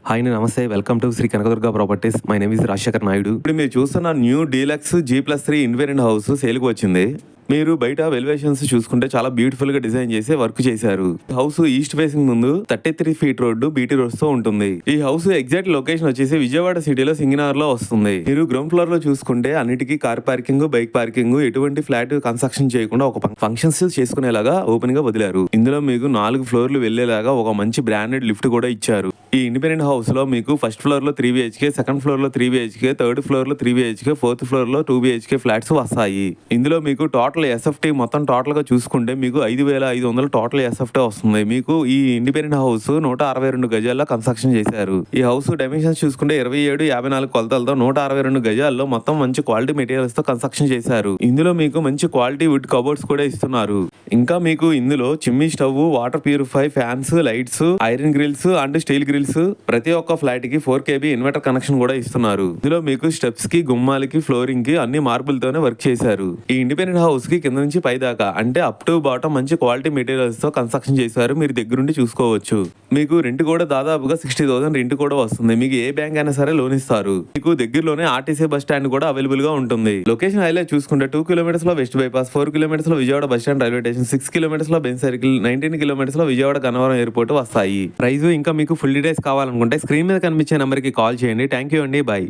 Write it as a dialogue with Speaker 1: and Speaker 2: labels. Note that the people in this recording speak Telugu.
Speaker 1: హాయ్ అండి, నమస్తే. Welcome to Shri Kanakadurga properties. My name is Rajasekhar Naidu. ఇప్పుడు మీరు చూస్తున్న new deluxe G+3 invariant house సేల్కి వచ్చింది. మీరు బయట వెలివేషన్స్ చూసుకుంటే చాలా బ్యూటిఫుల్ గా డిజైన్ చేసి వర్క్ చేశారు. హౌస్ ఈస్ట్ ఫేసింగ్ ముందు 33 ఫీట్ రోడ్డు బీటీ రోడ్స్ తో ఉంటుంది. ఈ హౌస్ ఎగ్జాక్ట్ లొకేషన్ వచ్చేసి విజయవాడ సిటీలో సింగనగర్ లో వస్తుంది. మీరు గ్రౌండ్ ఫ్లోర్ లో చూసుకుంటే అన్నిటికీ కార్ పార్కింగ్, బైక్ పార్కింగ్, ఎటువంటి ఫ్లాట్ కన్స్ట్రక్షన్ చేయకుండా ఒక ఫంక్షన్స్ చేసుకునేలాగా ఓపెన్ గా వదిలారు. ఇందులో మీకు 4 ఫ్లోర్లు వెళ్లేలాగా ఒక మంచి బ్రాండెడ్ లిఫ్ట్ కూడా ఇచ్చారు. ఈ ఇండిపెండెంట్ హౌస్ లో మీకు ఫస్ట్ ఫ్లోర్ లో 3 BHK, సెకండ్ ఫ్లోర్ లో 3 BHK, థర్డ్ ఫ్లోర్ లో 3 BHK, ఫోర్త్ ఫ్లోర్ లో 2 BHK ఫ్లాట్స్ వస్తాయి. ఇందులో మీకు టోటల్ ఎస్ఎఫ్టీ మొత్తం టోటల్ గా చూసుకుంటే మీకు 5,500 టోటల్ ఎస్ఎఫ్టీ వస్తుంది. మీకు ఈ ఇండిపెండెంట్ హౌస్ 162 గజాల్లో కన్స్ట్రక్షన్ చేశారు. ఈ హౌస్ డైమెన్షన్స్ చూసుకుంటే 27-54 కొలతలతో 162 గజాల్లో మొత్తం మంచి క్వాలిటీ మెటీరియల్స్ తో కన్స్ట్రక్షన్ చేశారు. ఇందులో మీకు మంచి క్వాలిటీ వుడ్ కబోర్డ్స్ కూడా ఇస్తున్నారు. ఇంకా మీకు ఇందులో chimney stove, water purify, fans, lights, iron grills and steel grills ప్రతి ఒక్క ఫ్లాట్ కి 4 kV ఇన్వర్టర్ కనెక్షన్ కూడా ఇస్తున్నారు. ఇందులో మీకు స్టెప్స్ కి, గుమ్మాలకి, ఫ్లోరింగ్ కి అన్ని మార్బుల్ తోనే వర్క్ చేశారు. ఈ ఇండిపెండెంట్ హౌస్ కి కింద నుంచి పై దాకా అంటే అప్ టు బాటమ్ మంచి క్వాలిటీ మెటీరియల్స్ తో కన్స్ట్రక్షన్ చేశారు. మీరు దగ్గరుండి చూసుకోవచ్చు. మీకు రెంట్ కూడా దాదాపుగా 60,000 రెంట్ కూడా వస్తుంది. మీకు ఏ బ్యాంక్ అయినా సరే లోన్ ఇస్తారు. మీకు దగ్గరలోనే ఆర్టీసీ బస్ స్టాండ్ కూడా అవైలబుల్ గా ఉంటుంది. లొకేషన్ హైలైట్ చూసుకుంటే 2 kilometers లో వెస్ట్ బైపాస్, 4 kilometers లో Vijayawada bus stand railway station, 6 kilometers లో బెంజ్ సర్కిల్, 19 kilometers లో విజయవాడ గన్నవరం ఎయిర్పోర్ట్ వస్తాయి. ప్రైస్ ఇంకా మీకు ఫుల్ డీటెయిల్స్ కావాలనుకుంటే స్క్రీన్ మీద కనిపించే నెంబర్ కి కాల్ చేయండి. థ్యాంక్ యూ అండి. బై.